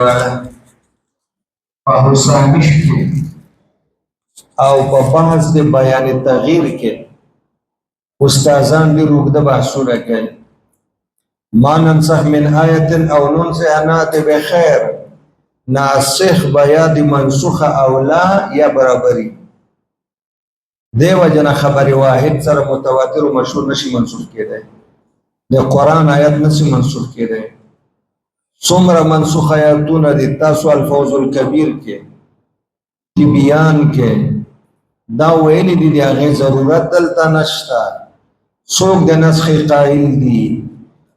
په هوسانش کې او په بحث د بیان تغییر کې استادان ډېر اوږده بحثونه کوي. ما ننسخ من آیت او ننسها نأتی بخیر، ناسخ به یا د منسوخه او لا یا برابري. دی وجنه خبر واحد سره متواتر و مشهور نشي منسوخ کېدی، د قرآن آیت نشي منسوخ کېدی. څومره منسوخ آیاتونه دي تاسو الفوز الکبیر کې بیان کې دا ویلي دي، د هغې ضرورت دلته نشته. څوک د نسخ قائل دي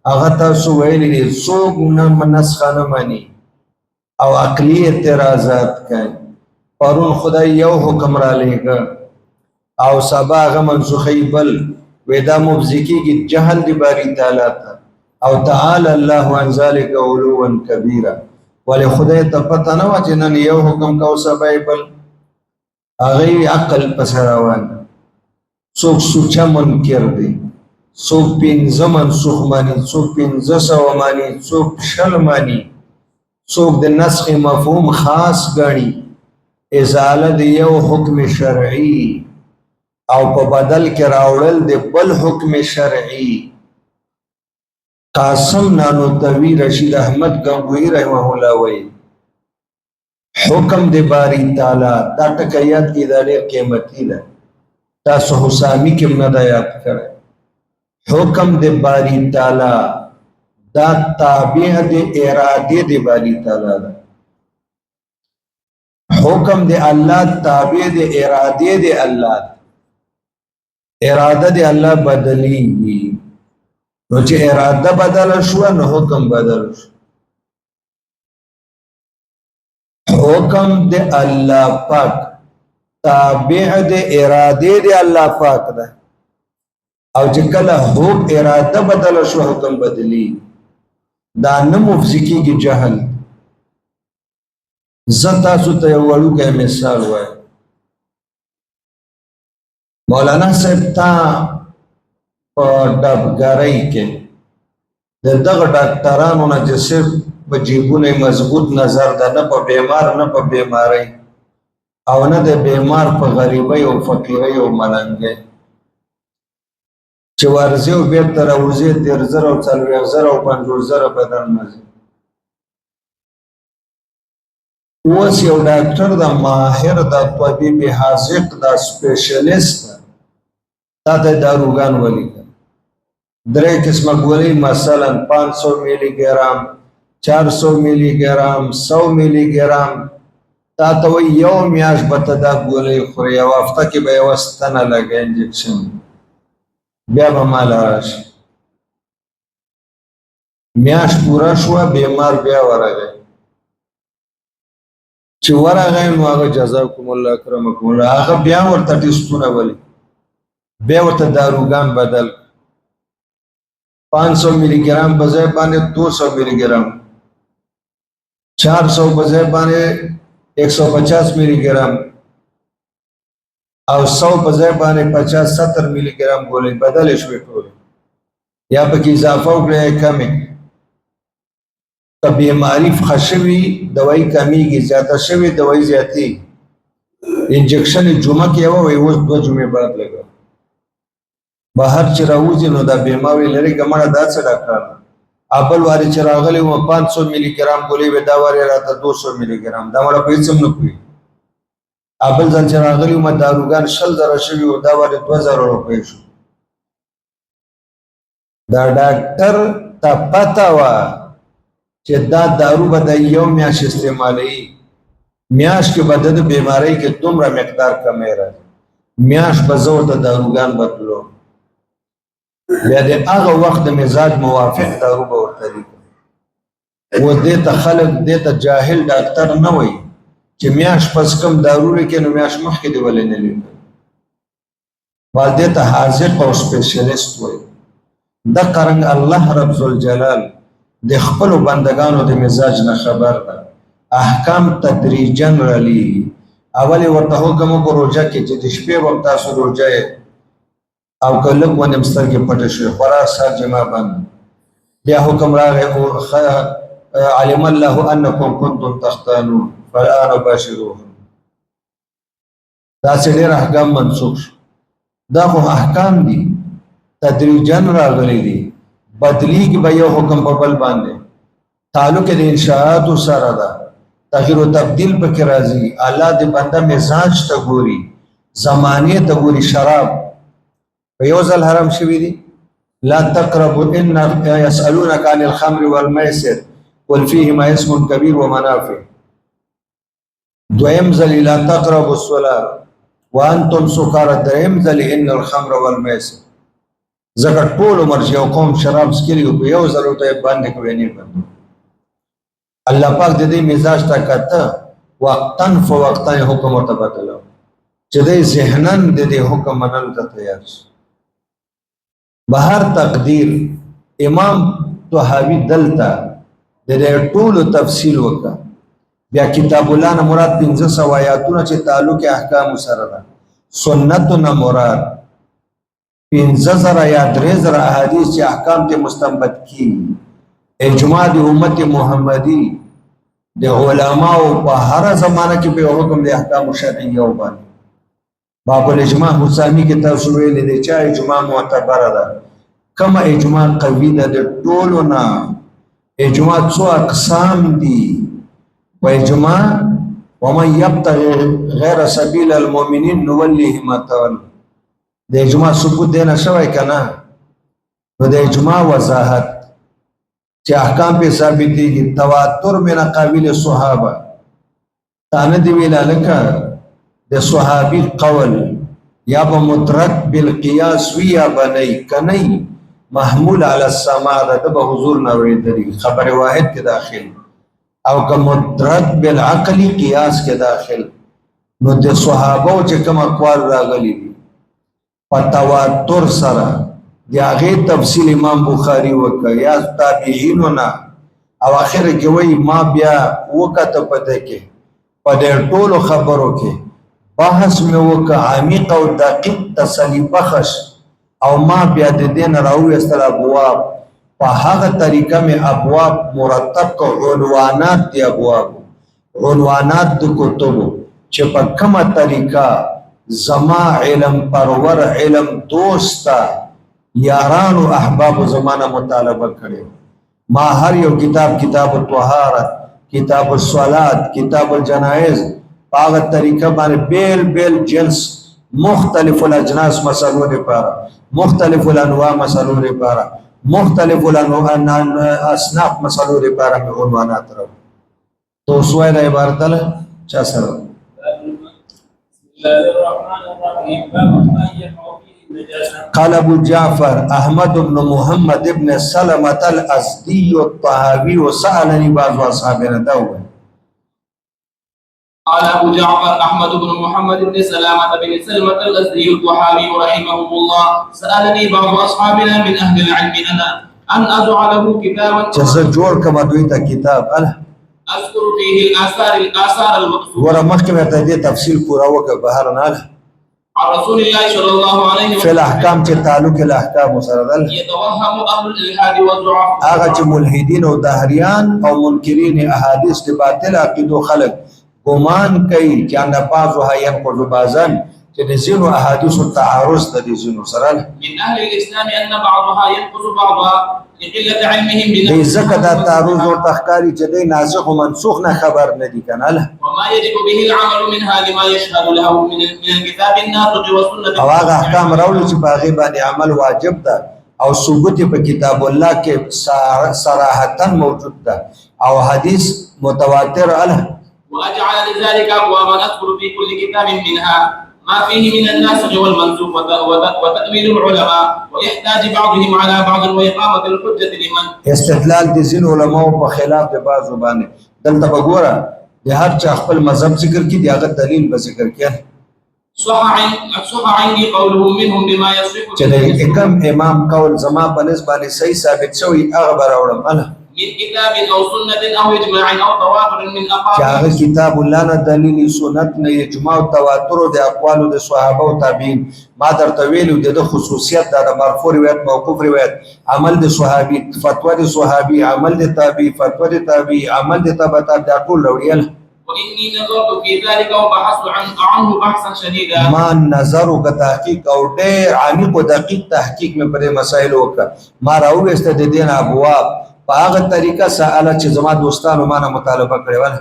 هغه تاسو ویلي دي، څوک نسخه نه مني او عقلي اعتراضات کوي. پرون خدای یو حکم را لېږه او سبا هغه منسوخوي بل، وی دا مفضي کېږي جهل د باري تعالی ته. او تعالی الله عن ذلک علوا کبیره. ولې خدای ته پته نه وه چې نن یو حکم کو سبا یې بل. هغوی عقل پسې روان، څوک سوچه منکر دی، څوک 15 منسوخ مانی، څوک 1500 مانی، څوک 20 مانی، څوک د نسخ مفهوم خاص ګڼي، ازاله د یو حکم شرعي او په بدل کې راوړل د بل حکم شرعي. قاسم نانوتوی رشید احمد گنگوی رحمه الله وی حکم د باری تعالی دا ټکه یاد کی دا ډېر قیمتي ده، تاسو حسامی کې نه دا یاد کړئ. حکم د باری تعالی دا تابع د اراده د باری تعالی ده. حکم د الله تابع د اراده د الله، اراده د الله بدلیږي. نو چې اراده بدل شو نو حکم بدل شو. حکم د الله پاک تابع د اراده د الله پاک ده، او چې کله حکم اراده بدل شو حکم بدلی. دا نه مفضي کېږي جهل. زه تاسو ته یو وړوکی مثال وایم. مولانا صاحب تا په ډبګرۍ کې د دغه ډاکټرانو نه چې صرف په جیبونه مضبوط نظر ده، نه په بیمار نه په بیمارۍ، او نه د بیمار په غریبۍ او فقیرۍ او ملنګۍ، چې ورځي او بیرته راوځي 13,000 او 40,000 او 50,000 بدن مزي. اوس یو ډاکټر د ماهر د طبیب حاذق د سپیشلیست تا ته داروګان ولیکل، 3 قسمه ګولۍ، مثلا 500 ملی ګرام، 400 ملی ګرام، 100 ملی ګرام. تا ته وایي یو میاشت به ته دا ګولۍ خورې، یوه هفته کې به یوه ستنه لګی انجکشن، بیا به ماله راشي. میاشت پوره شوه، بیمار بیا ورغی. چې ورغی نو هغه جزاکم الله اکرمکم الله، هغه بیا ورته ټسټونه ولي، بیا ورته داروګان بدل، 500 ملی ګرام په ځای باندې 200 ملی ګرام، 400 په ځای باندې 150 ملی ګرام، او 100 په ځای باندې 50-70 ملی ګرام ګولۍ بدلې شوې ټولې، یا پکې اضافه وکړئ یا کمې. که بیماري ښه شوي دوايي کمیږي، زیاته شوې دوايي زیاتېږي. انجکشن جمعه کې یوه وایي اوس 2 جمعې بعد لګوه. بهر چې راوځي نو دا بیماري لري که مړه دا څه ډاکټر ده. بل وارې چې راغلی وم 500 ملی ګرام ګولۍ وې، دا وارې راته 200 ملی ګرام، دا مړه په هېڅ هم نه پوهېږي. بل ځل چې راغلی وم داروګان 20,000 شوي وو، دا وارې 2,000 روپۍ شو. دا ډاکټر ته پته وه چې دا دارو به د یو میاشت استعمالوي، میاشت کې به د بیمارۍ کې دومره مقدار کمی راځي، میاشت به زه ورته داروګان بدلوم، بیا د هغه وخت د مزاج موافق دارو به ورته لیکم. اوس دې ته خلک دې ته جاهل ډاکټر نه وایي چې میاشت پس کم دارو لیکي نو میاشت مخکې دې ولې نه لیکي، بلکې دې ته حاذق او سپیشلیست وایي. دغه رنګ الله رب ذوالجلال د خپلو بندگانو د مزاج نه خبر ده. احکام تدریجن رالیږي. اول یې ورته حکم وکړو روژه کې چې د شپې به تاسو روژه یې، او که لږ ونیم سترګې پټې شوې، خورا سهار جمعه بند. بیا حکم راغی علم الله انکم کنتم تختانون فالآن باشروهم. دا ډېر احکام منسوخ شو. دا خو احکام دي تدریجن راغلي دي، بدلیږي به یو حکم په بل باندې. تعلق د انشاءاتو سره ده، تغییر و تبدیل پکې راځي. الله د بنده مزاج ته ګوري، زمانه ته ګوري. شراب په یو ځل حرام شوي دي، لا تقربوا ان يسألونك عن الخمر والميسر قل فيهما اسم كبير ومنافع. دویم ځل لا تقربوا الصلاة وانتم سکارى. دریم ځل ان الخمر والميسر. ځکه ټول عمر چې یو قوم شراب څکلي په یو ځل ورته باندې کوي نه بندو. الله پاک د دې مزاج ته کته وقتن فوقتن حکم ورته بدلو چې د ذهنن د دې حکم منل ته تیار شي. بهر تقدیر امام طحاوی دلتا د دې ټول تفصیل وکړه. بیا کتاب الله نه مراد 1500 آیاتونه چې تعلق احکام سره ده، سنت نه مراد 15,000 یا 3,000 احادیث چې احکام ته مستنبط کی. اجماع د امت محمدی د علماء په هر زمانه کې په حکم د احکام شرعیه وباندې. باب الاجماع حسامی کې تاسو ویلې دي چې اجماع معتبره ده. کما اجماع قوی ده د ټولو نه. اجماع څو اقسام دي. و اجماع ومن يبتغي غیر سبیل المؤمنین نولیه ما تولى. د اجماع ثبوت دینا شوی کنه. نو د اجماع وضاحت چې احکام په ثابتېږي. تواتر من اقاویل صحابه. تانه دی ویل لکه د صحابي قول یا به مدرک بالقياس وی یا بنی کنی محمول علی السماع ده به حضور نه ویدلی خبر واحد کې داخل، او که مدرک بالعقل قیاس کې داخل. نو د صحابه چې کوم اقوال راغلي دي په تواتر سره د هغې تفصیل امام بخاري وکړه یا تابعینونه، او اخر کې وایي ما بیا وکته پته کې په دې ټولو خبرو کې بحث مې وکړه عمیق او دقیق تسلی بخش، او ما بیا د دې نه راوویستل ابواب په هغه طریقه مې ابواب مرتب کړ. عنوانات دي ابواب، عنوانات د کتبو چې په کومه طریقه زما علم پرور علم دوستا یارانو احباب زمانه مطالبه کړي. ما هر یو کتاب، کتاب الطهارت، کتاب الصلات، کتاب الجنائز، پاغه طریقه باندې بیل بیل جنس مختلف الاجناس مسلو لپاره، مختلف الانواع مسلو لپاره، مختلف اصناف مسلو لپاره مې عنوانات راو. تو سوای د عبارت له چا سره قال ابو جعفر احمد بن محمد بن سلمة الازدي الطحاوي وسألني بعض اصحابنا داوود. قال أبو جعفر أحمد بن محمد بن سلامة بن سلمة الأزدي الطحاوي رحمه الله سألني بعض أصحابنا من أهل العلم أن أجعله كتابا جزجور كما دويت كتاب أذكر فيه الآثار المقصودة ورمخكم يتدي تفصيل كراوك بهرنا عن رسول الله صلى الله عليه وسلم في الأحكام تعلق الأحكام وسردل يتوهم أهل الإلحاد والضعف أغا ملحدين ودهريان أو منكرين أحاديث لباطل عقيدو خلق ګمان کوي چې ان بعضها ينقض بعضا چې د ځینو احادیثو تعارض د ځینو سره. من اهل الاسلام ان بعضها ينقض بعضا لقله علمهم بنفسه. ځکه دا تعارض او تخکاری چې د ناسخ او منسوخ نه خبر نه دي کنه. وما يجب به العمل منها لما يشهد له من الكتاب الناطق والسنه. او هغه احکام راول چې باغی باندې عمل واجب ده او ثبوت په کتاب الله کې صراحتا موجود ده او حدیث متواتر له. وأجعل لذلك أبوابا أذكر في كل كتاب منها ما فيه من الناسخ والمنسوخ وتأويل العلماء ويحتاج بعضهم على بعض وإقامة الحجة لمن استدلال دي زين علماء په خلاف د بعضو باندې. دلته وګوره د هر چا خپل مذهب ذکر کی دی هغه دلیل به ذکر کړي. صح عندي قولهم منهم بما يصح چې د کوم امام قول زما په نسبت صحیح ثابت شوی هغه براوړم. من كتاب أو سنة أو إجماع أو تواتر من چې هغه أقاويل کتاب الله نه دلیل سنت نه اجماع او تواتر د اقوالو د صحابه او تابعین ما درته ویلو د خصوصیت د مرفوع روایت موقوف روایت عمل د صحابي فتوا د صحابي عمل د تابعي فتوا د تابعي عمل د تبع تابع ټول وړيل وإني نظرت في ذلك وبحثت عنه بحثا شديدا ما نظر او تحقیق او ډېر عمیق او دقیق تحقیق مې پر مسائل وکړه ما راوېسته د دین ابواب په هغه طریقه ساله چې زما دوستانو ما نه مطالبه کړې وله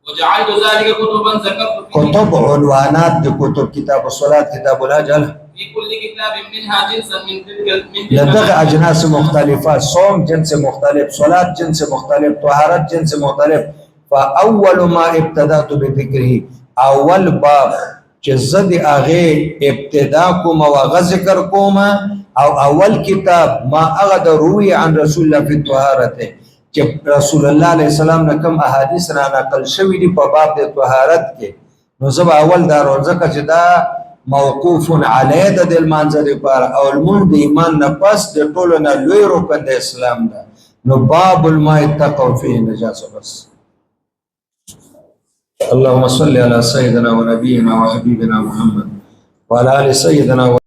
وجعلت ذلك كتبا ذكرت فيه کتب عنوانات د کتب کتاب الصلاه کتاب الاجل في كل كتاب منها جنسا من تلك لدغه اجناس مختلفه صوم جنس مختلف صلاه جنس مختلف طهارت جنس مختلف فاول ما ابتدات بذكره اول باب چې زد هغه ابتدا کوم او هغه ذکر کوم او اول کتاب ما هغه د روي عن رسول الله في الطهارت چې رسول الله عليه السلام نه کوم احادیث را نقل شوی دي په باب د طهارت کې نو زب اول دا روزه چې دا موقوف علی د المنځ لپاره او المن د ایمان نه پس د ټولو نه لوی رکن د اسلام ده نو باب الماء تقوا فيه نجاسه بس اللهم صل على سيدنا ونبينا وحبيبنا محمد وعلى آل سيدنا